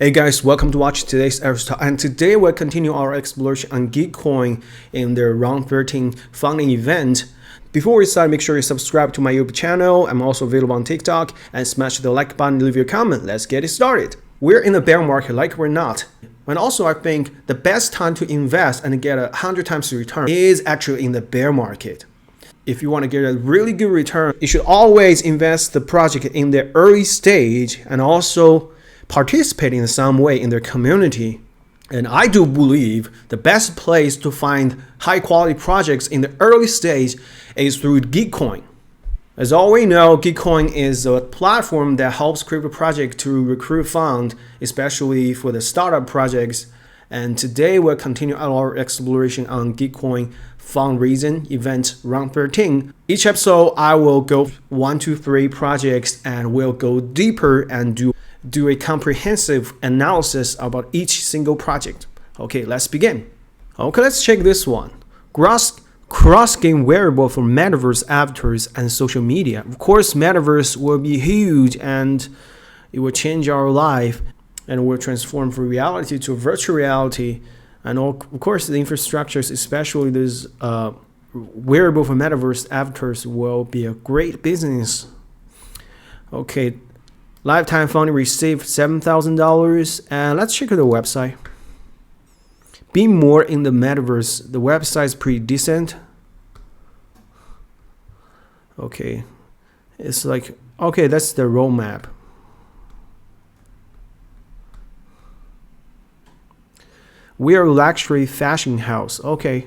Hey guys, welcome to watch today's episode, and today we'll continue our exploration on Gitcoin in their round 13 funding event. Before we start, make sure you subscribe to my YouTube channel. I'm also available on TikTok, and smash the like button and leave your comment. Let's get it started. We're in a bear market, like we're not. And also I think the best time to invest and get 100 times the return is actually in the bear market. If you want to get a really good return, you should always invest the project in the early stage and also participate in some way in their community. And I do believe the best place to find high quality projects in the early stage is through Gitcoin. As all we know, Gitcoin is a platform that helps crypto projects to recruit funds, especially for the startup projects. And today we'll continue our exploration on Gitcoin fundraising event round 13. Each episode I will go 1 to 3 projects and we'll go deeper and do a comprehensive analysis about each single project. Okay, let's begin. Okay, let's check this one. Cross-game wearable for metaverse avatars and social media. Of course, metaverse will be huge and it will change our life and will transform from reality to virtual reality. And of course, the infrastructures, especially this wearable for metaverse avatars, will be a great business. Okay. Lifetime funding received $7,000, and let's check the website. Be more in the metaverse. The website is pretty decent. Okay, it's like, okay, that's the roadmap. We are a luxury fashion house. Okay.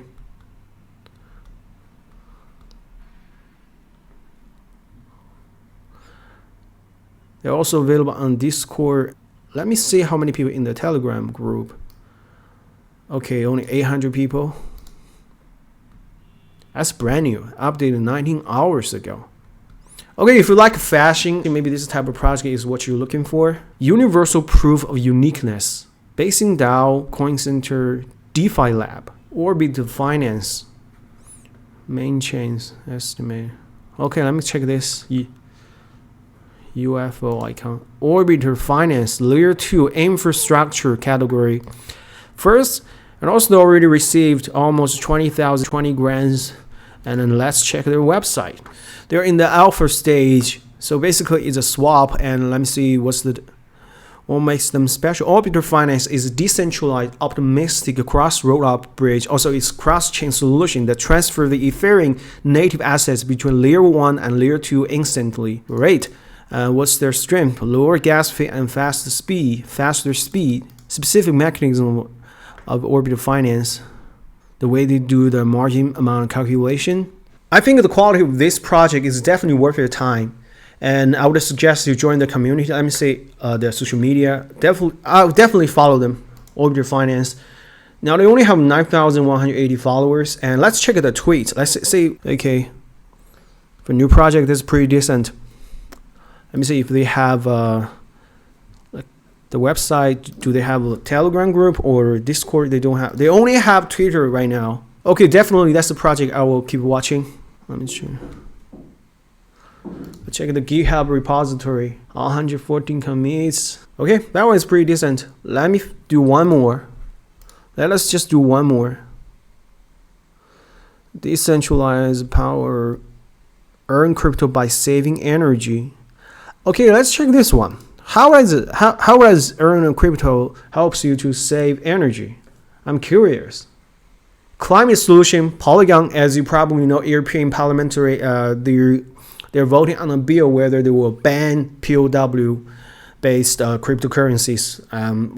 They're also available on Discord. Let me see how many people in the Telegram group. Okay, only 800 people. That's brand new. Updated 19 hours ago. Okay, if you like fashion, maybe this type of project is what you're looking for. Universal proof of uniqueness. Basing DAO, Coin Center, DeFi Lab, Orbit Finance. Main chains estimate. Okay, let me check this. UFO icon. Orbiter Finance Layer 2 infrastructure category. First, and also already received almost 20 grants. And then let's check their website. They're in the alpha stage. So basically it's a swap, and let me see what makes them special. Orbiter Finance is a decentralized optimistic cross-rollup bridge. Also, it's cross-chain solution that transfer the Ethereum-native assets between layer 1 and layer 2 instantly. Great. What's their strength? Lower gas fee and faster speed. Specific mechanism of Orbital Finance. The way they do the margin amount calculation. I think the quality of this project is definitely worth your time. And I would suggest you join the community. Let me say their social media. I'll definitely follow them. Orbital Finance. Now they only have 9,180 followers. And let's check the tweets. Let's say, okay, for new project, this is pretty decent. Let me see if they have like the website. Do they have a Telegram group or Discord? They don't have. They only have Twitter right now. Okay, definitely that's the project I will keep watching. Let me check. Check the GitHub repository. 114 commits. Okay, that one is pretty decent. Let me do one more. Let us just do one more. Decentralized power. Earn crypto by saving energy. Okay, let's check this one. How does earning crypto helps you to save energy? I'm curious. Climate solution, Polygon, as you probably know, European parliamentary, they're voting on a bill whether they will ban POW-based cryptocurrencies.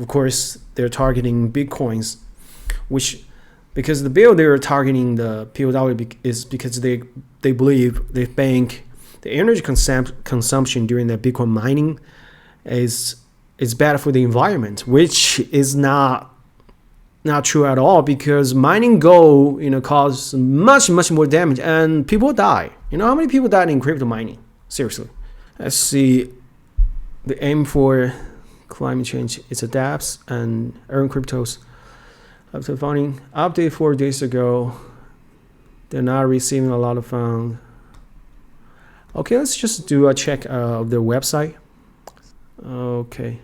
Of course, they're targeting Bitcoins, which because the bill they're targeting the POW is because they think the energy consumption during the Bitcoin mining is bad for the environment, which is not true at all, because mining gold causes much more damage and people die. You know how many people died in crypto mining? Seriously. Let's see. The aim for climate change is adapts and earn cryptos. After funding update 4 days ago, they're not receiving a lot of funds. Okay, let's just do a check of their website. Okay.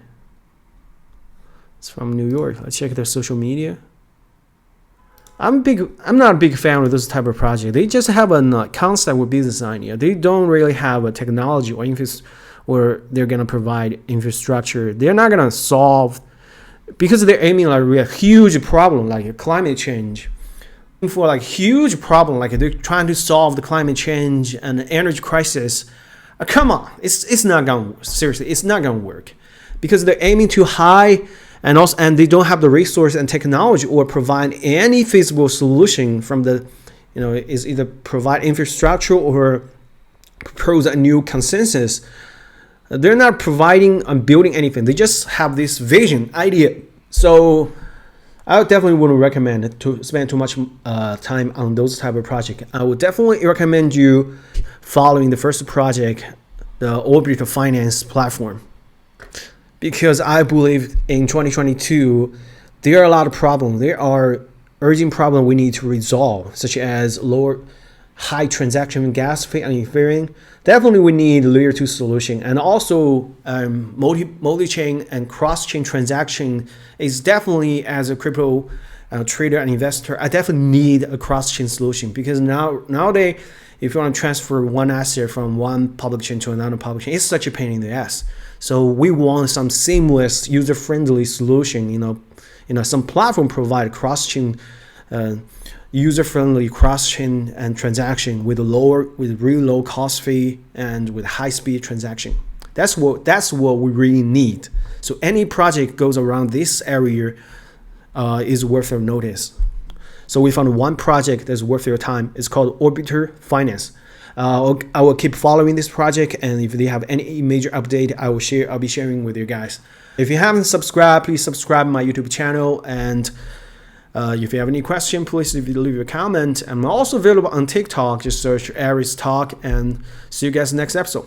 It's from New York. Let's check their social media. I'm not a big fan of this type of project. They just have a concept with business idea. They don't really have a technology or they're gonna provide infrastructure. They're not gonna solve, because they're aiming like a huge problem like climate change. For like huge problem, like they're trying to solve the climate change and the energy crisis. Come on, it's not gonna, seriously, it's not gonna work, because they're aiming too high, and they don't have the resource and technology or provide any feasible solution from the, is either provide infrastructure or propose a new consensus. They're not providing and building anything. They just have this vision idea. So I definitely wouldn't recommend to spend too much time on those type of projects. I would definitely recommend you following the first project, the Orbital Finance platform, because I believe in 2022 there are a lot of problems. There are urgent problems we need to resolve, such as high transaction gas fee and Ethereum. Definitely we need layer 2 solution, and also multi-chain and cross-chain transaction is definitely, as a crypto trader and investor, I definitely need a cross-chain solution, because nowadays if you want to transfer one asset from one public chain to another public chain, it's such a pain in the ass. So we want some seamless, user-friendly solution. Some platform provide cross-chain, user-friendly cross-chain and transaction with really low cost fee and with high-speed transaction. That's what we really need. So any project goes around this area is worth your notice. So we found one project that's worth your time. It's called Orbital Finance. I will keep following this project, and if they have any major update, I'll be sharing with you guys. If you haven't subscribed, please subscribe to my YouTube channel, and if you have any question, please leave a comment. I'm also available on TikTok. Just search Aries Talk, and see you guys next episode.